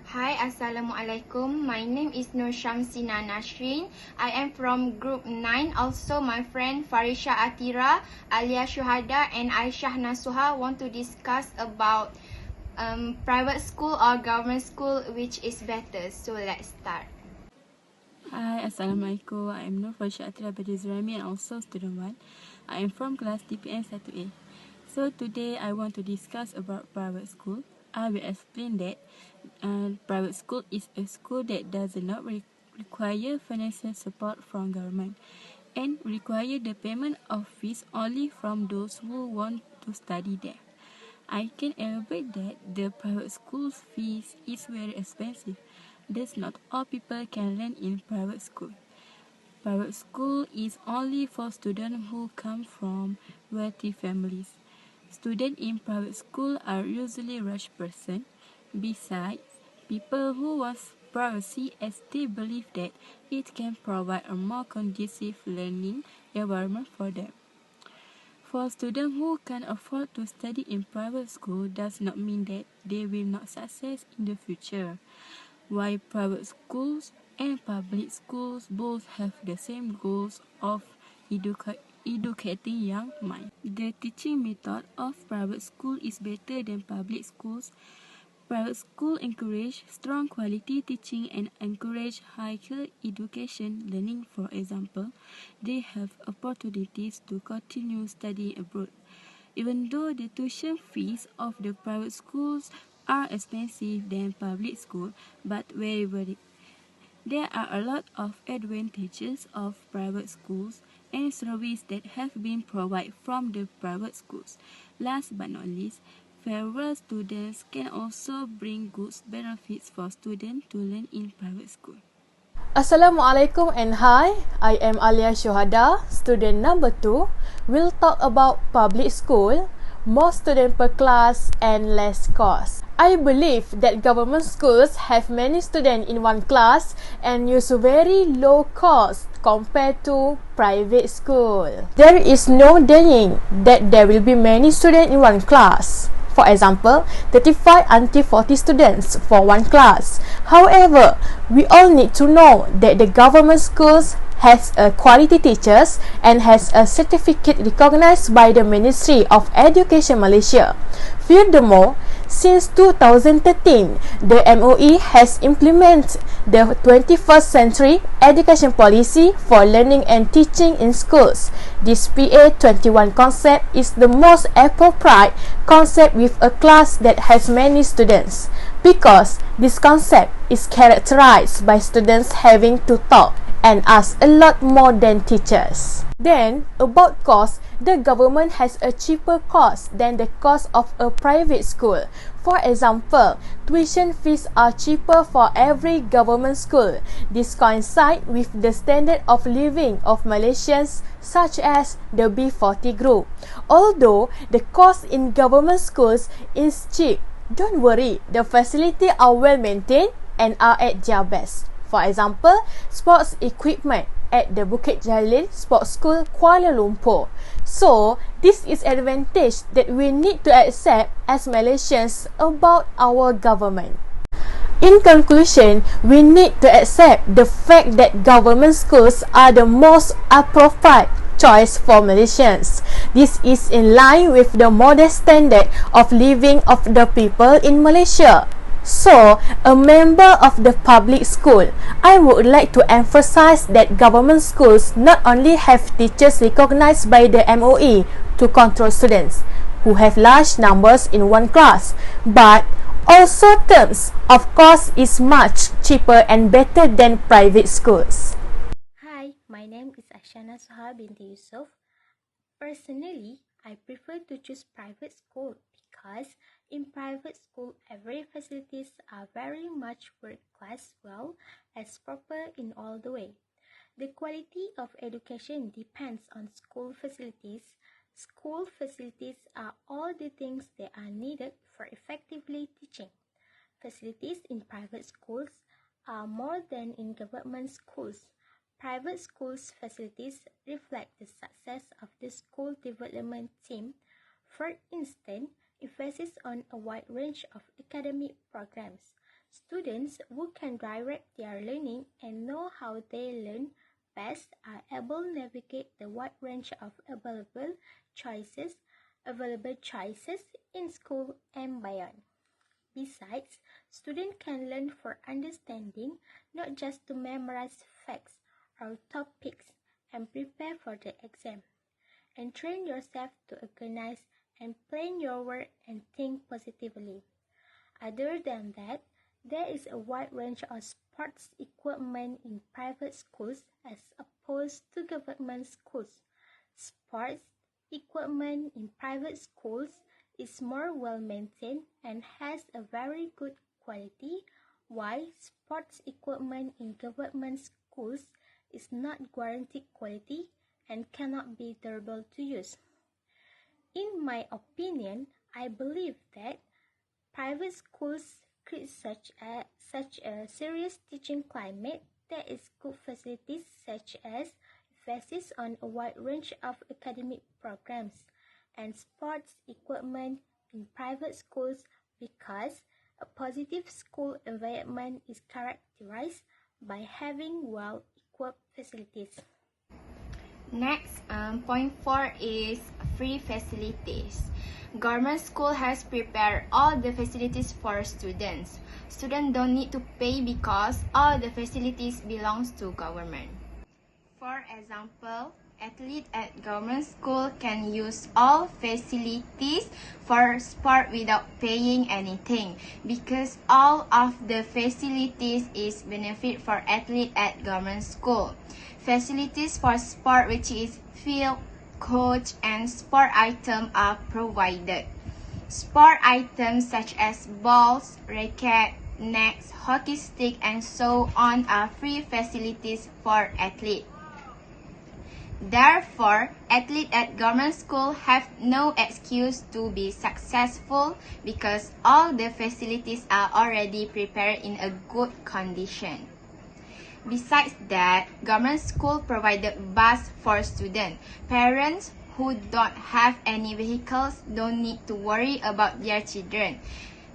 Hi, Assalamualaikum. My name is Nur Shamsina Nasrin. I am from Group 9. Also, my friend Farisha Atira, Alia Shuhada, and Aisyah Nasuha want to discuss about private school or government school, which is better. So, let's start. Hi, Assalamualaikum. I am Nur Farisha Atira Badizrami and also student 1. I am from class DPN 1A. So today I want to discuss about private school. I will explain that private school is a school that does not require financial support from government and require the payment of fees only from those who want to study there. I can elaborate that the private school's fees is very expensive. Thus, not all people can learn in private school. Private school is only for students who come from wealthy families. Students in private school are usually rich persons. Besides, people who want privacy as they believe that it can provide a more conducive learning environment for them. For students who can afford to study in private school does not mean that they will not succeed in the future. While private schools and public schools both have the same goals of educating young minds. The teaching method of private school is better than public schools. Private schools encourage strong quality teaching and encourage higher education learning. For example, they have opportunities to continue studying abroad. Even though the tuition fees of the private schools are expensive than public school, but very. There are a lot of advantages of private schools and services that have been provided from the private schools. Last but not least, favored students can also bring good benefits for students to learn in private school. Assalamualaikum and hi, I am Alia Shuhada, student number 2. We'll talk about public school, more students per class and less cost. I believe that government schools have many students in one class and use very low cost compared to private school. There is no denying that there will be many students in one class. For example, 35 until 40 students for one class. However, we all need to know that the government schools has a quality teachers and has a certificate recognized by the Ministry of Education Malaysia. Furthermore, since 2013, the MOE has implemented the 21st Century Education Policy for Learning and Teaching in Schools. This PA21 concept is the most appropriate concept with a class that has many students, because this concept is characterized by students having to talk and ask a lot more than teachers. Then, about cost, the government has a cheaper cost than the cost of a private school. For example, tuition fees are cheaper for every government school. This coincides with the standard of living of Malaysians, such as the B40 group. Although the cost in government schools is cheap, don't worry, the facilities are well maintained and are at their best. For example, sports equipment at the Bukit Jalil Sports School, Kuala Lumpur. So, this is advantage that we need to accept as Malaysians about our government. In conclusion, we need to accept the fact that government schools are the most appropriate choice for Malaysians. This is in line with the modest standard of living of the people in Malaysia. So, a member of the public school, I would like to emphasize that government schools not only have teachers recognized by the MOE to control students who have large numbers in one class, but also terms of cost is much cheaper and better than private schools. Hi, my name is Ashana Suha binti Yusuf. Personally, I prefer to choose private school because in private school every facilities are very much work class well as proper in all the way. The quality of education depends on school facilities. School facilities are all the things that are needed for effectively teaching. Facilities in private schools are more than in government schools. Private schools' facilities reflect the success of the school development team. For instance, emphasis on a wide range of academic programs. Students who can direct their learning and know how they learn best are able to navigate the wide range of available choices in school and beyond. Besides, students can learn for understanding, not just to memorize facts or topics and prepare for the exam. And train yourself to organize and plan your work and think positively. Other than that, there is a wide range of sports equipment in private schools as opposed to government schools. Sports equipment in private schools is more well maintained and has a very good quality, while sports equipment in government schools is not guaranteed quality and cannot be durable to use. In my opinion, I believe that private schools create such a serious teaching climate that is good facilities such as emphasis on a wide range of academic programs and sports equipment in private schools because a positive school environment is characterized by having well-equipped facilities. Next, point 4 is free facilities. Government school has prepared all the facilities for students. Students don't need to pay because all the facilities belongs to government. For example, athletes at government school can use all facilities for sport without paying anything because all of the facilities is benefit for athletes at government school. Facilities for sport, which is field, coach, and sport items are provided. Sport items such as balls, racket, nets, hockey stick, and so on are free facilities for athletes. Therefore, athletes at government school have no excuse to be successful because all the facilities are already prepared in a good condition. Besides that, government school provided bus for students. Parents who don't have any vehicles don't need to worry about their children.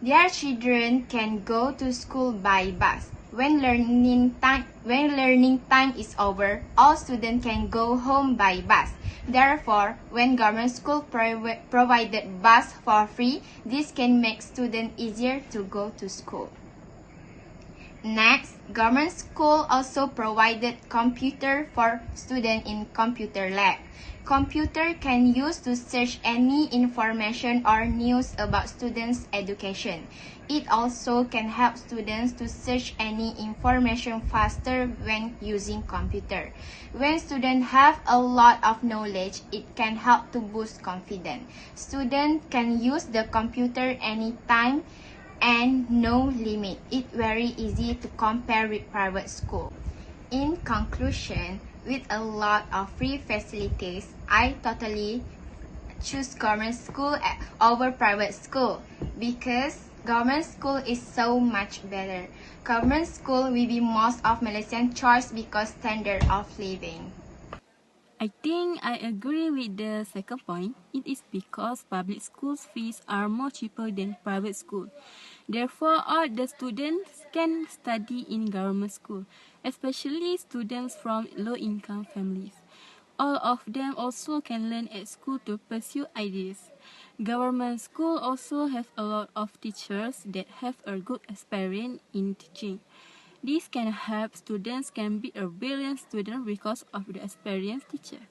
Their children can go to school by bus. When learning time is over, all students can go home by bus. Therefore, when government school provided bus for free, this can make students easier to go to school. Next, government school also provided computer for students in computer lab. Computer can use to search any information or news about students' education. It also can help students to search any information faster when using computer. When students have a lot of knowledge, it can help to boost confidence. Students can use the computer anytime and no limit. It's very easy to compare with private school. In conclusion, with a lot of free facilities, I totally choose government school over private school because government school is so much better. Government school will be most of Malaysian choice because standard of living. I think I agree with the second point. It is because public schools fees are more cheaper than private school. Therefore, all the students can study in government school, especially students from low-income families. All of them also can learn at school to pursue ideas. Government school also have a lot of teachers that have a good experience in teaching. This can help students can be a brilliant student because of the experienced teacher.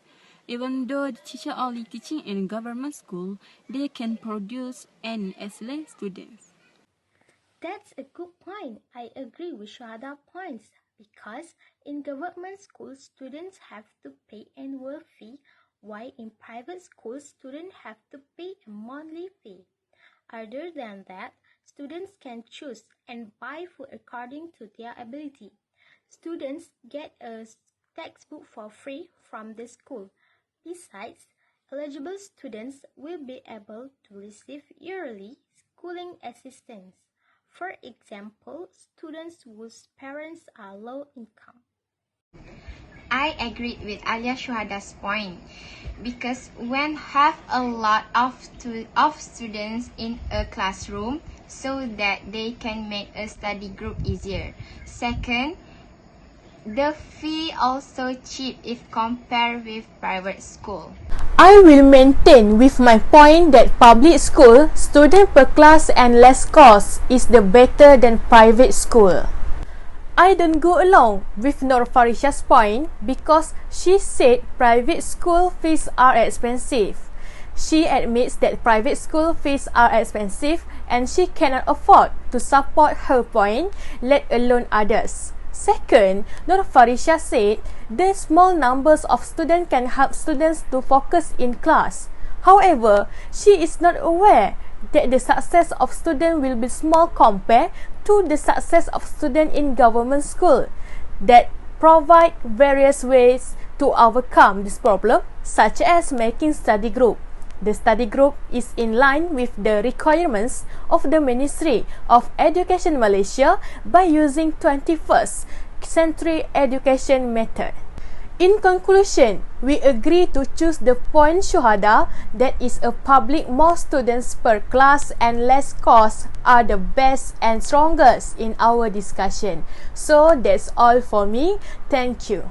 Even though the teacher only teaching in government school, they can produce an excellent students. That's a good point. I agree with Shahada's points because in government schools, students have to pay annual fee, while in private schools, students have to pay a monthly fee. Other than that, students can choose and buy food according to their ability. Students get a textbook for free from the school. Besides, eligible students will be able to receive yearly schooling assistance. For example, students whose parents are low income. I agree with Alia Shuhada's point because when have a lot of students in a classroom, so that they can make a study group easier. Second, the fee also cheap if compared with private school. I will maintain with my point that public school, student per class and less cost is the better than private school. I don't go along with Nur Farisha's point because she said private school fees are expensive. She admits that private school fees are expensive and she cannot afford to support her point, let alone others. Second, Nur Farisha said the small numbers of students can help students to focus in class. However, she is not aware that the success of students will be small compared to the success of students in government school that provide various ways to overcome this problem, such as making study group. The study group is in line with the requirements of the Ministry of Education Malaysia by using 21st century education method. In conclusion, we agree to choose the point Shuhada, that is a public more students per class and less cost, are the best and strongest in our discussion. So that's all for me. Thank you.